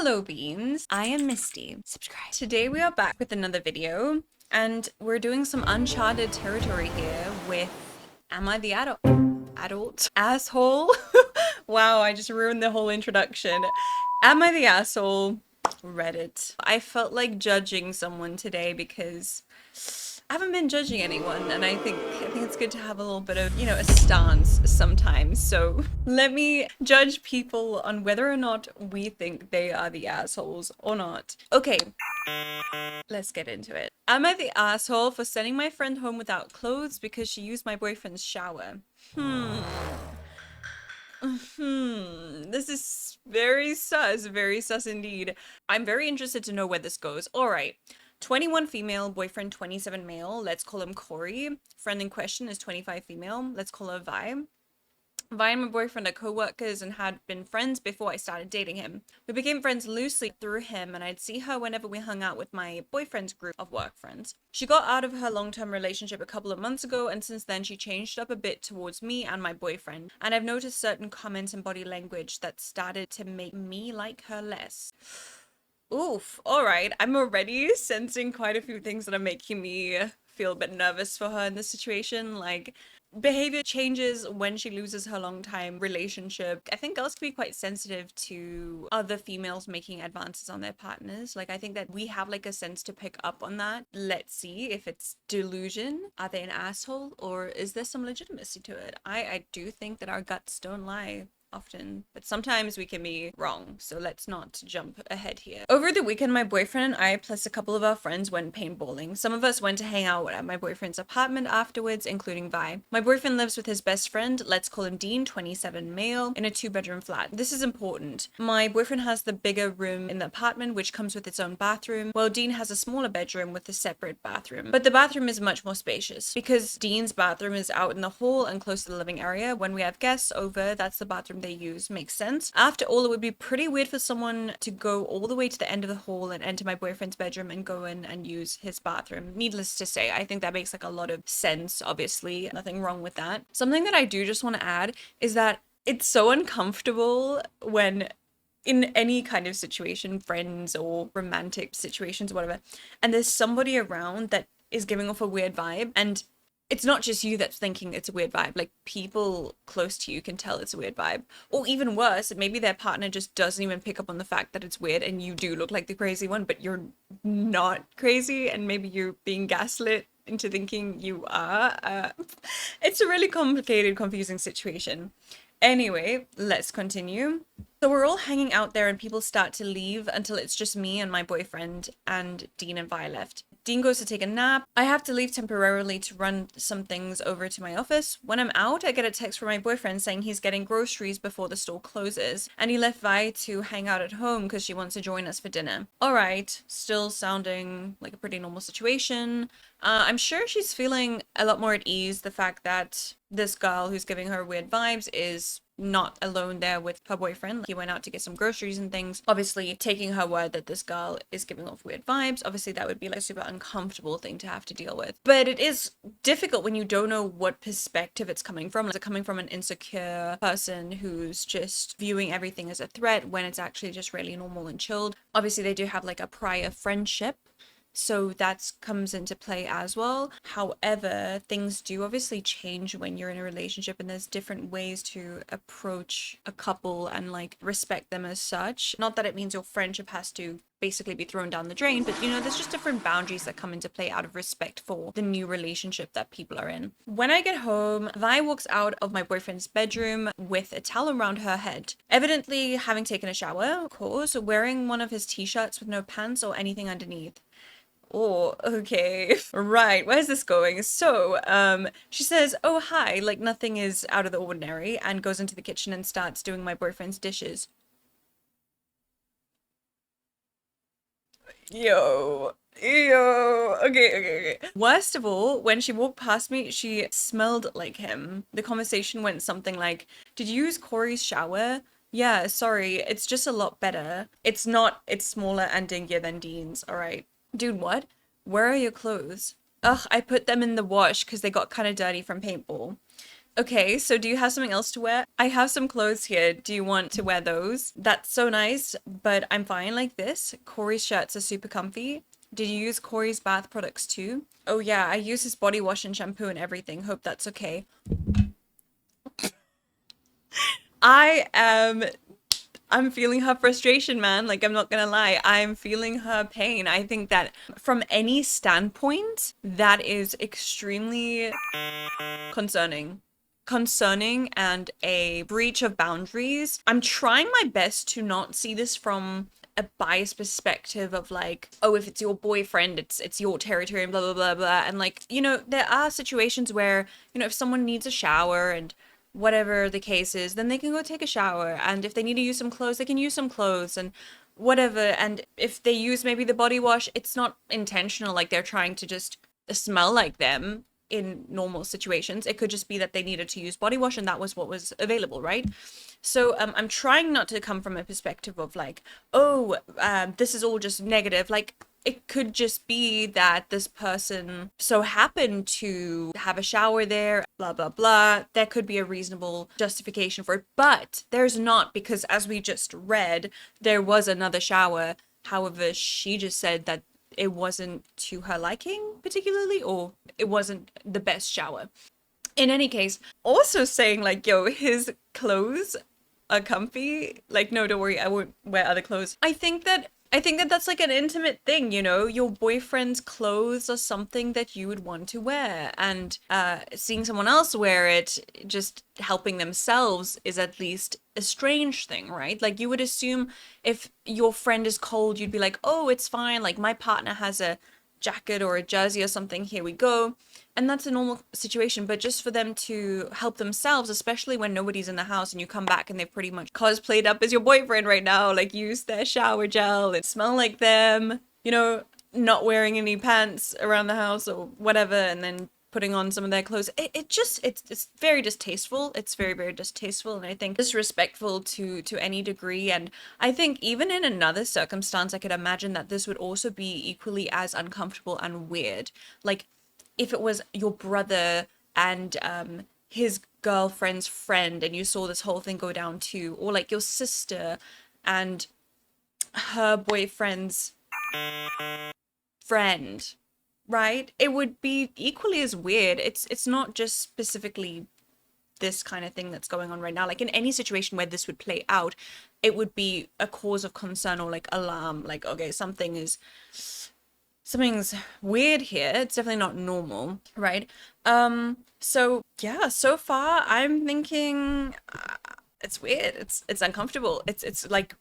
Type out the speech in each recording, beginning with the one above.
Hello beans, I am Misty. Subscribe. Today we are back with another video and we're doing some uncharted territory here with Am I the adult asshole? Wow, I just ruined the whole introduction. Am I the asshole? Reddit. I felt like judging someone today because I haven't been judging anyone, and I think it's good to have a little bit of, a stance sometimes. So let me judge people on whether or not we think they are the assholes or not. Okay, let's get into it. Am I the asshole for sending my friend home without clothes because she used my boyfriend's shower? This is very sus indeed. I'm very interested to know where this goes. All right. 21 female, boyfriend 27 male. Let's call him Corey. Friend in question is 25 female. Let's call her Vi. Vi and my boyfriend are co-workers and had been friends before I started dating him. We became friends loosely through him, and I'd see her whenever we hung out with my boyfriend's group of work friends. She got out of her long-term relationship a couple of months ago, and since then she changed up a bit towards me and my boyfriend, and I've noticed certain comments and body language that started to make me like her less. Oof, alright, I'm already sensing quite a few things that are making me feel a bit nervous for her in this situation. Like, behavior changes when she loses her long time relationship. I think girls can be quite sensitive to other females making advances on their partners. Like, I think that we have like a sense to pick up on that. Let's see if it's delusion. Are they an asshole, or is there some legitimacy to it? I do think that our guts don't lie often, but sometimes we can be wrong, so let's not jump ahead here. Over the weekend, my boyfriend and I plus a couple of our friends went paintballing. Some of us went to hang out at my boyfriend's apartment afterwards, including Vi. My boyfriend lives with his best friend, let's call him Dean, 27 male, in a 2-bedroom flat. This is important. My boyfriend has the bigger room in the apartment, which comes with its own bathroom, while Dean has a smaller bedroom with a separate bathroom. But the bathroom is much more spacious. Because Dean's bathroom is out in the hall and close to the living area, when we have guests over, that's the bathroom they use. Makes sense. After all, it would be pretty weird for someone to go all the way to the end of the hall and enter my boyfriend's bedroom and go in and use his bathroom. Needless to say, I think that makes like a lot of sense. Obviously, nothing wrong with that. Something that I do just want to add is that it's so uncomfortable when in any kind of situation, friends or romantic situations or whatever, and there's somebody around that is giving off a weird vibe, and it's not just you that's thinking it's a weird vibe. Like, people close to you can tell it's a weird vibe. Or even worse, maybe their partner just doesn't even pick up on the fact that it's weird and you do look like the crazy one, but you're not crazy, and maybe you're being gaslit into thinking you are. It's a really complicated, confusing situation. Anyway, let's continue. So we're all hanging out there and people start to leave until it's just me and my boyfriend, and Dean and Vi left. Dean goes to take a nap. I have to leave temporarily to run some things over to my office. When I'm out, I get a text from my boyfriend saying he's getting groceries before the store closes, and he left Vi to hang out at home because she wants to join us for dinner. All right, still sounding like a pretty normal situation. I'm sure she's feeling a lot more at ease, the fact that this girl who's giving her weird vibes is not alone there with her boyfriend. He went out to get some groceries and things. Obviously, taking her word that this girl is giving off weird vibes, obviously that would be like a super uncomfortable thing to have to deal with. But it is difficult when you don't know what perspective it's coming from. Is it coming from an insecure person who's just viewing everything as a threat when it's actually just really normal and chilled? Obviously, they do have like a prior friendship, so that comes into play as well. However, things do obviously change when you're in a relationship, and there's different ways to approach a couple and like respect them as such. Not that it means your friendship has to basically be thrown down the drain, but there's just different boundaries that come into play out of respect for the new relationship that people are in. When I get home, Vi walks out of my boyfriend's bedroom with a towel around her head, evidently having taken a shower, of course, wearing one of his t-shirts with no pants or anything underneath. Oh, okay. Right, where's this going? So, she says, oh, hi, like nothing is out of the ordinary, and goes into the kitchen and starts doing my boyfriend's dishes. Yo. Okay. Worst of all, when she walked past me, she smelled like him. The conversation went something like, did you use Corey's shower? Yeah, sorry, it's just a lot better. It's not, it's smaller and dingier than Dean's, alright. Dude, what? Where are your clothes? Ugh, I put them in the wash because they got kind of dirty from paintball. Okay, so do you have something else to wear? I have some clothes here. Do you want to wear those? That's so nice, but I'm fine like this. Corey's shirts are super comfy. Did you use Corey's bath products too? Oh yeah, I use his body wash and shampoo and everything. Hope that's okay. I am I'm feeling her frustration, man. Like, I'm not gonna lie. I'm feeling her pain. I think that from any standpoint, that is extremely concerning. Concerning and a breach of boundaries. I'm trying my best to not see this from a biased perspective of like, oh, if it's your boyfriend, it's your territory and blah blah blah blah. And like, there are situations where, if someone needs a shower and whatever the case is, then they can go take a shower. And if they need to use some clothes, they can use some clothes and whatever. And if they use maybe the body wash, it's not intentional, like they're trying to just smell like them in normal situations. It could just be that they needed to use body wash and that was what was available, right? So I'm trying not to come from a perspective of like, oh, this is all just negative. Like, it could just be that this person so happened to have a shower there, blah, blah, blah. There could be a reasonable justification for it, but there's not, because as we just read, there was another shower. However, she just said that it wasn't to her liking particularly, or it wasn't the best shower. In any case, also saying like, yo, his clothes are comfy. Like, no, don't worry, I won't wear other clothes. I think that that's like an intimate thing, your boyfriend's clothes are something that you would want to wear, and seeing someone else wear it, just helping themselves, is at least a strange thing, right? Like, you would assume if your friend is cold, you'd be like, oh, it's fine, like my partner has a jacket or a jersey or something, here we go. And that's a normal situation, but just for them to help themselves, especially when nobody's in the house and you come back and they've pretty much cosplayed up as your boyfriend right now, like use their shower gel and smell like them, not wearing any pants around the house or whatever, and then putting on some of their clothes. It's very distasteful. It's very, very distasteful, and I think disrespectful to any degree. And I think even in another circumstance, I could imagine that this would also be equally as uncomfortable and weird. Like, if it was your brother and his girlfriend's friend, and you saw this whole thing go down too, or like your sister and her boyfriend's friend, right? It would be equally as weird. It's not just specifically this kind of thing that's going on right now. Like, in any situation where this would play out, it would be a cause of concern or like alarm. Like, okay, something's weird here. It's definitely not normal, right? So yeah, so far I'm thinking it's weird. It's uncomfortable. It's like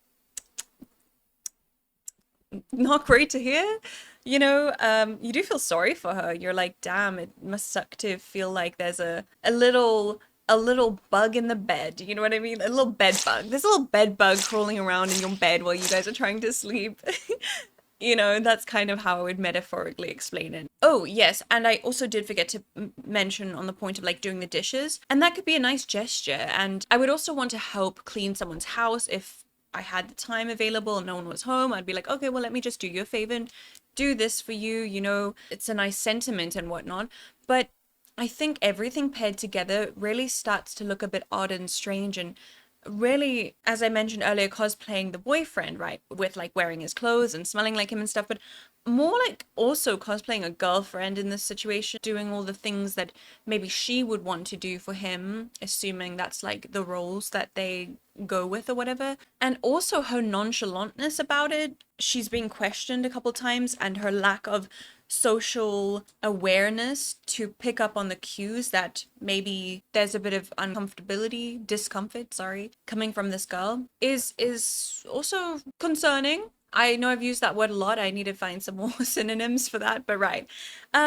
not great to hear. You do feel sorry for her. You're like, damn, it must suck to feel like there's a little bug in the bed. You know what I mean? A little bed bug. There's a little bed bug crawling around in your bed while you guys are trying to sleep. That's kind of how I would metaphorically explain it. Oh, yes, and I also did forget to mention on the point of like doing the dishes, and that could be a nice gesture. And I would also want to help clean someone's house if I had the time available and no one was home. I'd be like, okay, well, let me just do you a favor and do this for you. It's a nice sentiment and whatnot. But I think everything paired together really starts to look a bit odd and strange, and really, as I mentioned earlier, cosplaying the boyfriend, right? With like wearing his clothes and smelling like him and stuff, but more like also cosplaying a girlfriend in this situation, doing all the things that maybe she would want to do for him, assuming that's like the roles that they go with or whatever. And also her nonchalantness about it. She's been questioned a couple times, and her lack of social awareness to pick up on the cues that maybe there's a bit of discomfort, sorry, coming from this girl is also concerning. I know I've used that word a lot. I need to find some more synonyms for that, but right.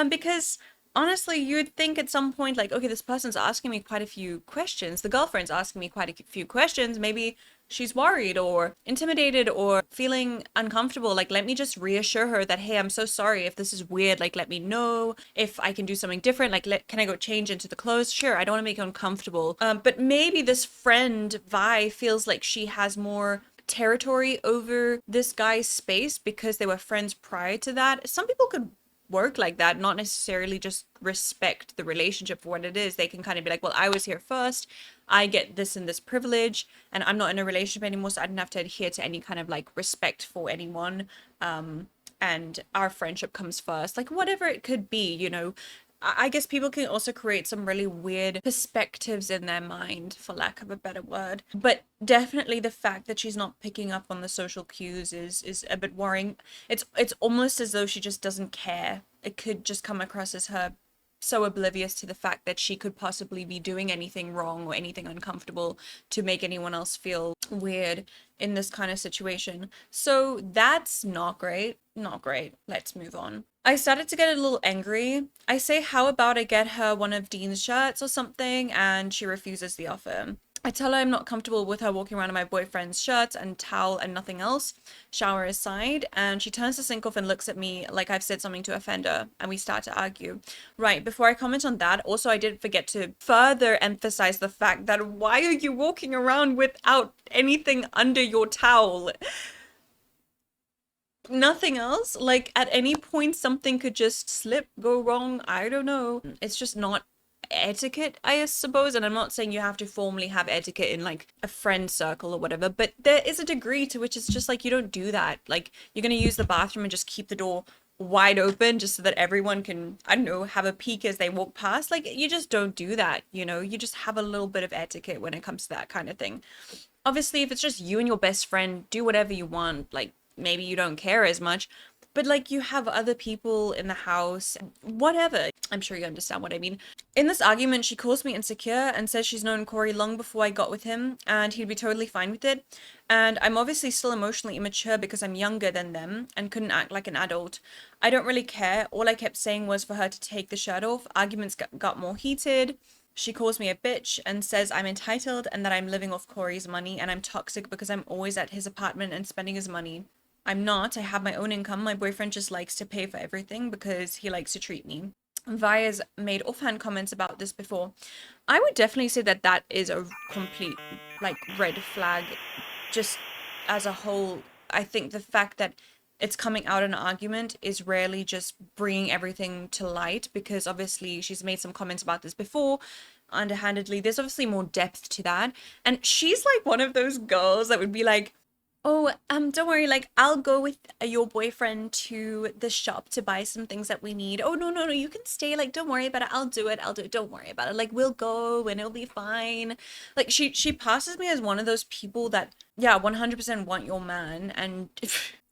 Because honestly, you would think at some point, like, okay, this person's asking me quite a few questions. The girlfriend's asking me quite a few questions. Maybe she's worried or intimidated or feeling uncomfortable. Like, let me just reassure her that, hey, I'm so sorry if this is weird. Like, let me know if I can do something different. Like, can I go change into the clothes? Sure, I don't want to make you uncomfortable. But maybe this friend, Vi, feels like she has more territory over this guy's space because they were friends prior to that. Some people could work like that, not necessarily just respect the relationship for what it is. They can kind of be like, well, I was here first, I get this and this privilege, and I'm not in a relationship anymore, so I didn't have to adhere to any kind of like respect for anyone. And our friendship comes first, like whatever it could be, you know. I guess people can also create some really weird perspectives in their mind, for lack of a better word. But definitely the fact that she's not picking up on the social cues is a bit worrying. It's almost as though she just doesn't care. It could just come across as her so oblivious to the fact that she could possibly be doing anything wrong or anything uncomfortable to make anyone else feel weird in this kind of situation. So that's not great. Not great. Let's move on. I started to get a little angry. I say, how about I get her one of Dean's shirts or something, and she refuses the offer. I tell her I'm not comfortable with her walking around in my boyfriend's shirts and towel and nothing else, shower aside, and she turns the sink off and looks at me like I've said something to offend her, and we start to argue. Right, before I comment on that, also I did forget to further emphasize the fact that why are you walking around without anything under your towel? Nothing else? Like at any point something could just slip, go wrong, I don't know. It's just not etiquette, I suppose. And I'm not saying you have to formally have etiquette in like a friend circle or whatever, but there is a degree to which it's just like you don't do that. Like you're gonna use the bathroom and just keep the door wide open just so that everyone can, I don't know, have a peek as they walk past. Like you just don't do that, you know. You just have a little bit of etiquette when it comes to that kind of thing. Obviously, if it's just you and your best friend, do whatever you want. Like maybe you don't care as much, but like you have other people in the house, whatever. I'm sure you understand what I mean. In this argument, she calls me insecure and says she's known Corey long before I got with him and he'd be totally fine with it. And I'm obviously still emotionally immature because I'm younger than them and couldn't act like an adult. I don't really care. All I kept saying was for her to take the shirt off. Arguments got more heated. She calls me a bitch and says I'm entitled and that I'm living off Corey's money and I'm toxic because I'm always at his apartment and spending his money. I'm not. I have my own income. My boyfriend just likes to pay for everything because he likes to treat me. Via's made offhand comments about this before. I would definitely say that that is a complete, like, red flag just as a whole. I think the fact that it's coming out in an argument is rarely just bringing everything to light because obviously she's made some comments about this before underhandedly. There's obviously more depth to that. And she's like one of those girls that would be like, oh, don't worry, like, I'll go with your boyfriend to the shop to buy some things that we need. Oh, no, no, no, you can stay, like, don't worry about it, I'll do it, don't worry about it. Like, we'll go and it'll be fine. Like, she passes me as one of those people that, yeah, 100% want your man, and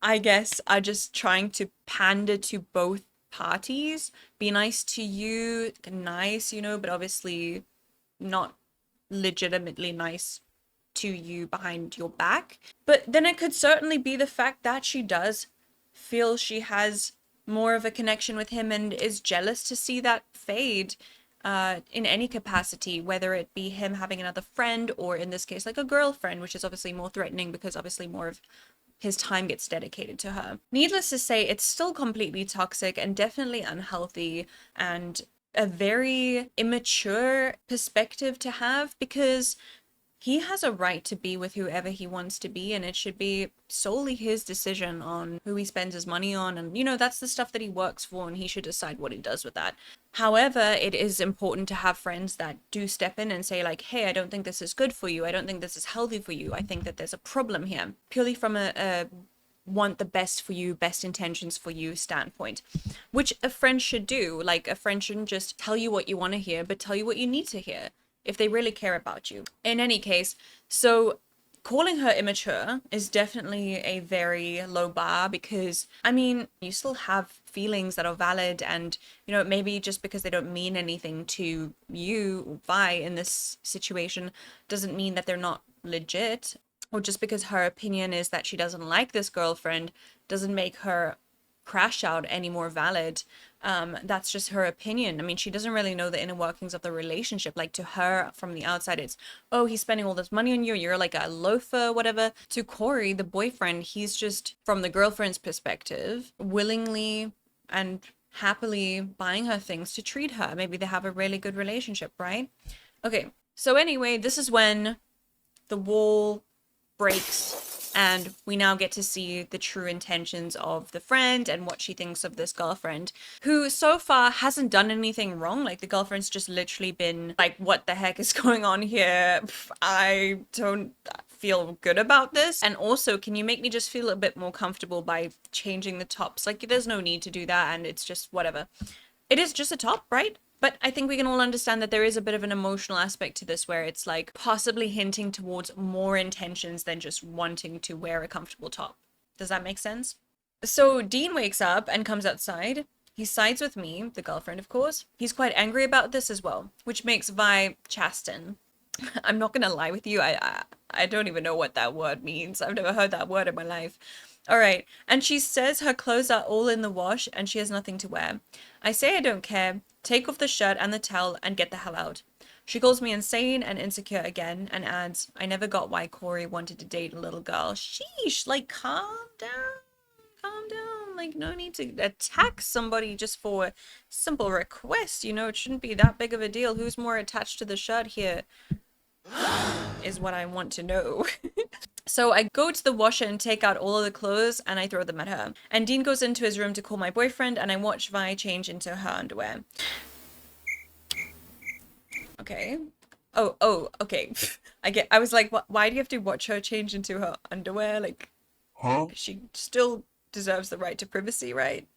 I guess are just trying to pander to both parties. Be nice to you, nice, you know, but obviously not legitimately nice to you behind your back. But then it could certainly be the fact that she does feel she has more of a connection with him and is jealous to see that fade in any capacity, whether it be him having another friend or in this case like a girlfriend, which is obviously more threatening because obviously more of his time gets dedicated to her. Needless to say, it's still completely toxic and definitely unhealthy and a very immature perspective to have because he has a right to be with whoever he wants to be, and it should be solely his decision on who he spends his money on. And, you know, that's the stuff that he works for, and he should decide what he does with that. However, it is important to have friends that do step in and say, like, hey, I don't think this is good for you. I don't think this is healthy for you. I think that there's a problem here. Purely from a want the best for you, best intentions for you standpoint, which a friend should do. Like, a friend shouldn't just tell you what you want to hear, but tell you what you need to hear if they really care about you. In any case, so calling her immature is definitely a very low bar because, I mean, you still have feelings that are valid and, you know, maybe just because they don't mean anything to you, Vi, in this situation, doesn't mean that they're not legit. Or just because her opinion is that she doesn't like this girlfriend doesn't make her crash out any more valid. That's just her opinion. I mean, she doesn't really know the inner workings of the relationship. Like, to her from the outside, it's, oh, he's spending all this money on you, you're like a loafer, whatever. To Corey, the boyfriend, he's just, from the girlfriend's perspective, willingly and happily buying her things to treat her. Maybe they have a really good relationship, right? Okay, so anyway, this is when the wall breaks And we now get to see the true intentions of the friend and what she thinks of this girlfriend, who so far hasn't done anything wrong. Like, the girlfriend's just literally been like, what the heck is going on here? I don't feel good about this. And also, can you make me just feel a bit more comfortable by changing the tops? Like, there's no need to do that, and it's just whatever. It is just a top, right? But I think we can all understand that there is a bit of an emotional aspect to this where it's like possibly hinting towards more intentions than just wanting to wear a comfortable top. Does that make sense? So Dean wakes up and comes outside. He sides with me, the girlfriend, of course. He's quite angry about this as well, which makes Vi chasten. I'm not gonna lie with you, I don't even know what that word means. I've never heard that word in my life. All right, and she says her clothes are all in the wash and she has nothing to wear. I say I don't care, take off the shirt and the towel and get the hell out. She calls me insane and insecure again and adds, I never got why Corey wanted to date a little girl. Sheesh, like, calm down. Calm down. Like, no need to attack somebody just for a simple request. You know, it shouldn't be that big of a deal. Who's more attached to the shirt here is what I want to know. So I go to the washer and take out all of the clothes and I throw them at her. And Dean goes into his room to call my boyfriend and I watch Vi change into her underwear. Okay. Oh, okay. I was like, why do you have to watch her change into her underwear? Like, huh? She still deserves the right to privacy, right?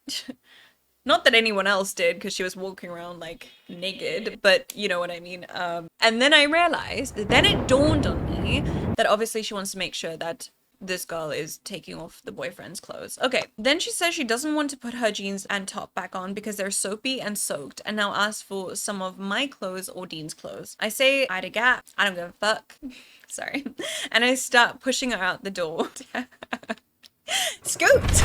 Not that anyone else did, because she was walking around, like, naked, but you know what I mean. And then I realized, then it dawned on me that obviously she wants to make sure that this girl is taking off the boyfriend's clothes. Okay, then she says she doesn't want to put her jeans and top back on because they're soapy and soaked, and now asks for some of my clothes or Dean's clothes. I say, I gap, I don't give a fuck. Sorry. And I start pushing her out the door. Scoot!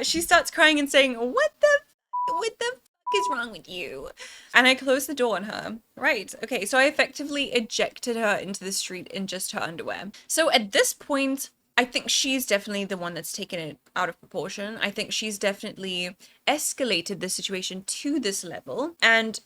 She starts crying and saying, what the f is wrong with you? And I close the door on her. Right, okay, so I effectively ejected her into the street in just her underwear. So at this point, I think she's definitely the one that's taken it out of proportion. I think she's definitely escalated the situation to this level. And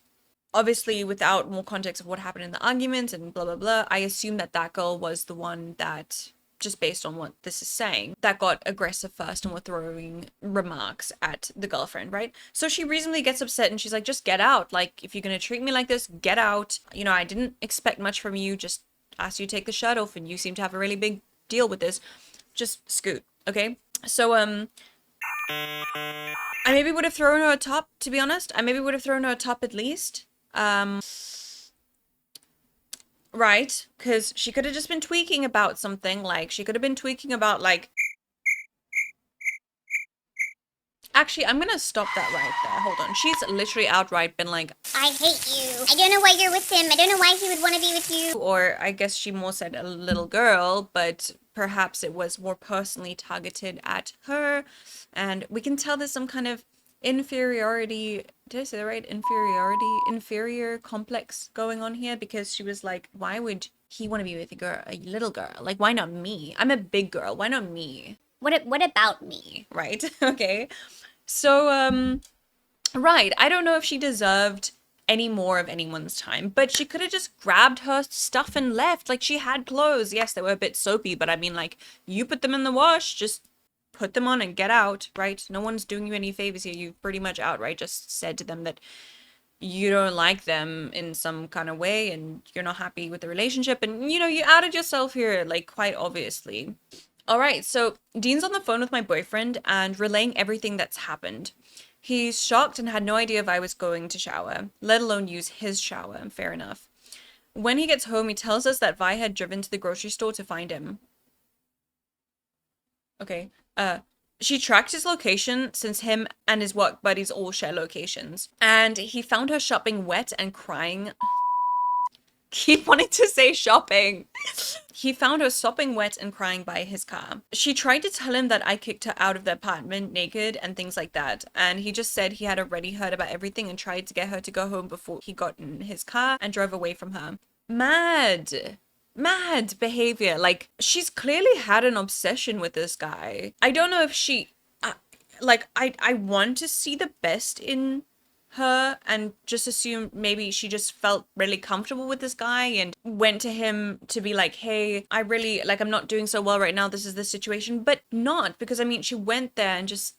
obviously, without more context of what happened in the argument and blah, blah, blah, I assume that that girl was the one that, just based on what this is saying, that got aggressive first and were throwing remarks at the girlfriend, right? So she reasonably gets upset and she's like, just get out. Like, if you're gonna treat me like this, get out. You know, I didn't expect much from you. Just asked you to take the shirt off and you seem to have a really big deal with this. Just scoot, okay? So, I maybe would have thrown her a top, to be honest. I maybe would have thrown her a top at least. Right, because she could have just been tweaking about something, like, she could have been tweaking about, like... Actually, I'm gonna stop that right there. Hold on. She's literally outright been like, I hate you. I don't know why you're with him. I don't know why he would want to be with you. Or I guess she more said a little girl, but perhaps it was more personally targeted at her. And we can tell there's some kind of inferiority, did I say that right? Inferior complex going on here, because she was like, why would he want to be with a little girl? Like, why not me? I'm a big girl. Why not me? What about me? Right. Okay. So, right. I don't know if she deserved any more of anyone's time, but she could have just grabbed her stuff and left. Like, she had clothes. Yes, they were a bit soapy, but I mean, like, you put them in the wash, just put them on and get out, right? No one's doing you any favors here. You pretty much outright just said to them that you don't like them in some kind of way and you're not happy with the relationship. And, you know, you outed yourself here, like, quite obviously. All right, so Dean's on the phone with my boyfriend and relaying everything that's happened. He's shocked and had no idea if I was going to shower, let alone use his shower. Fair enough. When he gets home, he tells us that Vi had driven to the grocery store to find him. Okay. She tracked his location since him and his work buddies all share locations. And he found her shopping wet and crying. Keep wanting to say shopping. He found her sopping wet and crying by his car. She tried to tell him that I kicked her out of the apartment naked and things like that. And he just said he had already heard about everything and tried to get her to go home before he got in his car and drove away from her. Mad behavior. Like, she's clearly had an obsession with this guy. I don't know if she, I want to see the best in her and just assumed maybe she just felt really comfortable with this guy and went to him to be like, hey, I really, like, I'm not doing so well right now. This is the situation. But not, because I mean, she went there and just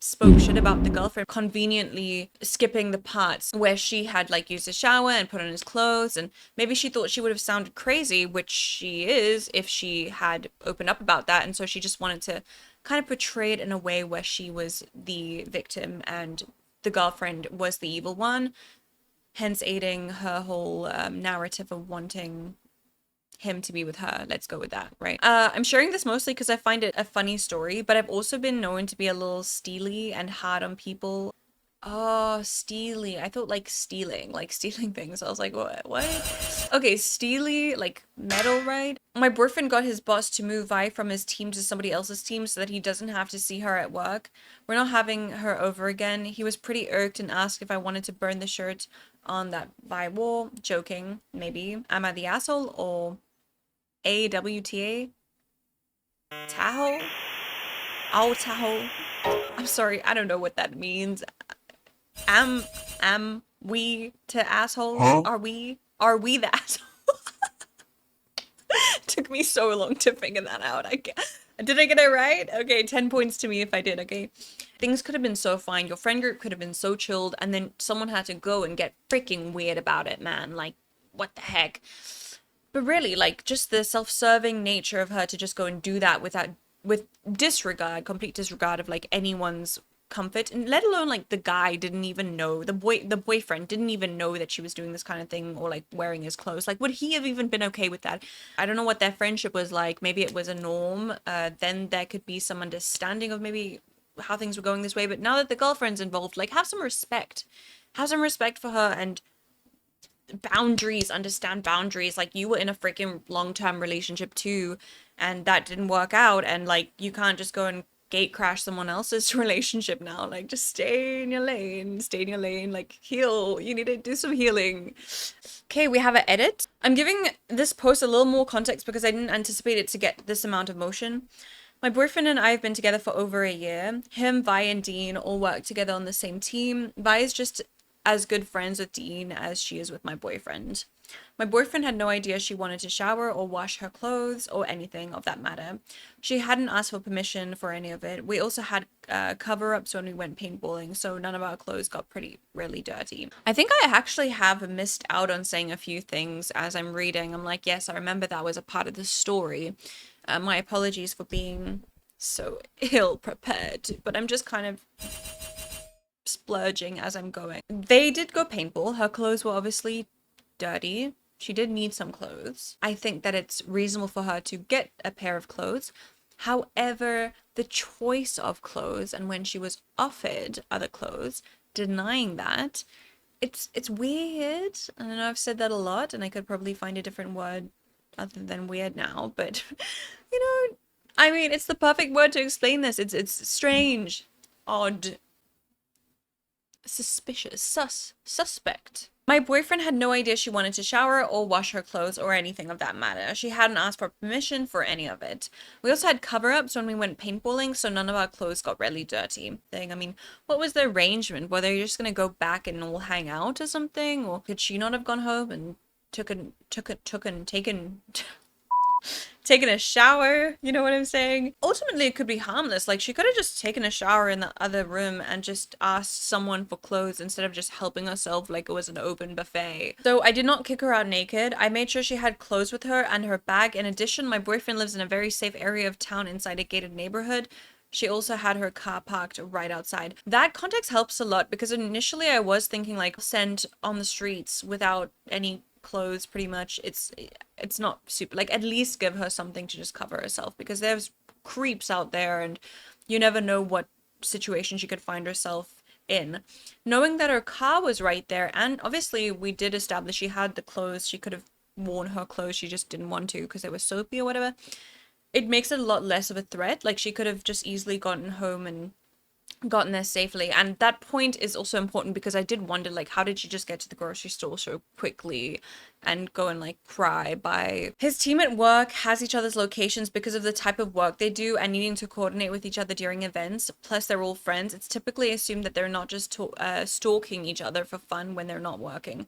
spoke shit about the girlfriend, conveniently skipping the parts where she had like used a shower and put on his clothes, and maybe she thought she would have sounded crazy, which she is if she had opened up about that, and so she just wanted to kind of portray it in a way where she was the victim and the girlfriend was the evil one, hence aiding her whole narrative of wanting him to be with her. Let's go with that, right? I'm sharing this mostly because I find it a funny story, but I've also been known to be a little steely and hard on people. Oh, steely. I thought like stealing, like stealing things. I was like, what? What? Okay, steely, like metal, right? My boyfriend got his boss to move Vi from his team to somebody else's team so that he doesn't have to see her at work. We're not having her over again. He was pretty irked and asked if I wanted to burn the shirt on that Vi wall. Joking, maybe. Am I the asshole or AWTA? Tahoe? Oh, Tahoe. I'm sorry, I don't know what that means. Am we to assholes? Huh? Are we the asshole? Took me so long to figure that out. Did I get it right? Okay, 10 points to me if I did, okay. Things could have been so fine. Your friend group could have been so chilled, and then someone had to go and get freaking weird about it, man. Like, what the heck? But really, like, just the self-serving nature of her to just go and do that with disregard, complete disregard of like anyone's comfort, and let alone like the guy didn't even know, the boyfriend didn't even know that she was doing this kind of thing or like wearing his clothes. Like, would he have even been okay with that? I don't know what their friendship was like. Maybe it was a norm. Then there could be some understanding of maybe how things were going this way. But now that the girlfriend's involved, like, have some respect. Have some respect for her and boundaries, understand boundaries. Like, you were in a freaking long-term relationship too, and that didn't work out, and like, you can't just go and gate crash someone else's relationship now. Like, just stay in your lane, like, heal. You need to do some healing. Okay, we have an edit. I'm giving this post a little more context because I didn't anticipate it to get this amount of motion. My boyfriend and I have been together for over a year. Him, Vi, and Dean all work together on the same team. Vi is just as good friends with Dean as she is with my boyfriend. My boyfriend had no idea she wanted to shower or wash her clothes or anything of that matter. She hadn't asked for permission for any of it. We also had cover-ups when we went paintballing, so none of our clothes got really dirty. I think I actually have missed out on saying a few things as I'm reading. I'm like, yes, I remember that was a part of the story. My apologies for being so ill prepared, but I'm just kind of splurging as I'm going. They did go paintball. Her clothes were obviously dirty. She did need some clothes. I think that it's reasonable for her to get a pair of clothes. However, the choice of clothes and when she was offered other clothes, denying that, it's weird. I don't know, I've said that a lot and I could probably find a different word other than weird now, but you know, I mean, it's the perfect word to explain this. It's strange, odd, suspicious, suspect. My boyfriend had no idea she wanted to shower or wash her clothes or anything of that matter. She hadn't asked for permission for any of it. We also had cover-ups when we went paintballing, so none of our clothes got really dirty. I mean, what was the arrangement? Were they just gonna go back and all hang out or something? Or could she not have gone home and taken a shower? You know what I'm saying? Ultimately, it could be harmless. Like, she could have just taken a shower in the other room and just asked someone for clothes instead of just helping herself like it was an open buffet. So I did not kick her out naked. I made sure she had clothes with her and her bag. In addition, my boyfriend lives in a very safe area of town inside a gated neighborhood. She also had her car parked right outside. That context helps a lot because initially I was thinking like send on the streets without any clothes. Pretty much it's not super, like, at least give her something to just cover herself because there's creeps out there and you never know what situation she could find herself in. Knowing that her car was right there, and obviously we did establish she had the clothes, she could have worn her clothes, she just didn't want to because they were soapy or whatever, it makes it a lot less of a threat. Like, she could have just easily gotten home and gotten there safely. And that point is also important because I did wonder, like, how did she just get to the grocery store so quickly and go and like cry by his team at work has each other's locations because of the type of work they do and needing to coordinate with each other during events. Plus they're all friends. It's typically assumed that they're not just stalking each other for fun when they're not working.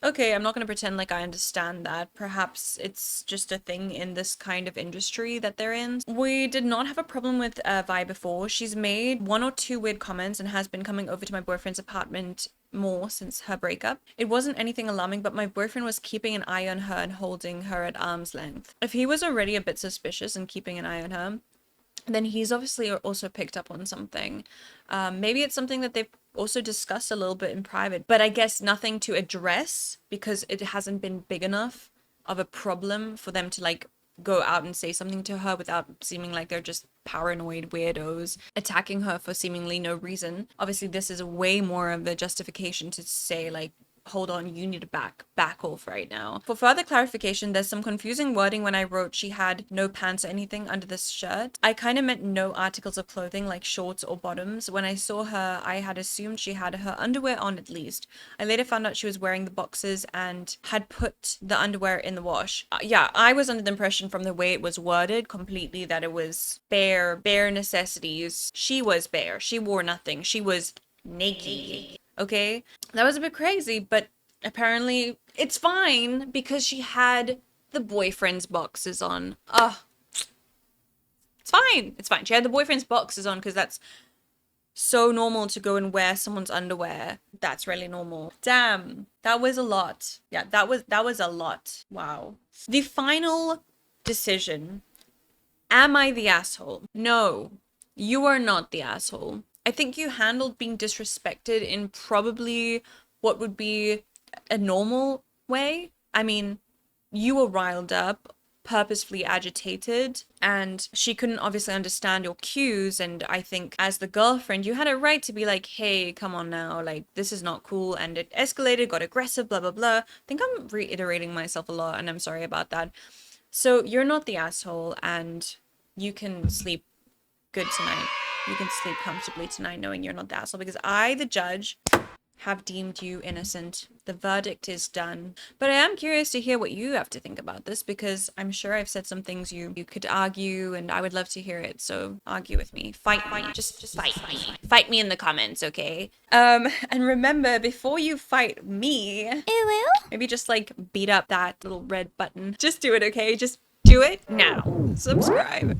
Okay, I'm not going to pretend like I understand that. Perhaps it's just a thing in this kind of industry that they're in. We did not have a problem with Vi before. She's made 1 or 2 weird comments and has been coming over to my boyfriend's apartment more since her breakup. It wasn't anything alarming, but my boyfriend was keeping an eye on her and holding her at arm's length. If he was already a bit suspicious and keeping an eye on her, then he's obviously also picked up on something. Maybe it's something that they've also discussed a little bit in private, but I guess nothing to address because it hasn't been big enough of a problem for them to like go out and say something to her without seeming like they're just paranoid weirdos attacking her for seemingly no reason. Obviously, this is way more of a justification to say like, hold on, you need to back off right now. For further clarification, there's some confusing wording when I wrote she had no pants or anything under this shirt. I kind of meant no articles of clothing like shorts or bottoms. When I saw her, I had assumed she had her underwear on at least. I later found out she was wearing the boxers and had put the underwear in the wash. Yeah, I was under the impression from the way it was worded completely that it was bare necessities. She was bare. She wore nothing. She was naked. Okay, that was a bit crazy, but apparently it's fine because she had the boyfriend's boxes on. It's fine. It's fine. She had the boyfriend's boxes on because that's so normal to go and wear someone's underwear. That's really normal. Damn, that was a lot. Yeah, that was a lot. Wow. The final decision. Am I the asshole? No, you are not the asshole. I think you handled being disrespected in probably what would be a normal way. I mean, you were riled up, purposefully agitated, and she couldn't obviously understand your cues. And I think as the girlfriend, you had a right to be like, hey, come on now, like, this is not cool. And it escalated, got aggressive, blah, blah, blah. I think I'm reiterating myself a lot, and I'm sorry about that. So you're not the asshole, and you can sleep good tonight. You can sleep comfortably tonight knowing you're not the asshole because I, the judge, have deemed you innocent. The verdict is done. But I am curious to hear what you have to think about this because I'm sure I've said some things you could argue and I would love to hear it. So argue with me. Fight me. Just fight me. Fight me in the comments, okay? And remember, before you fight me, maybe just like beat up that little red button. Just do it, okay? Just do it now. Subscribe.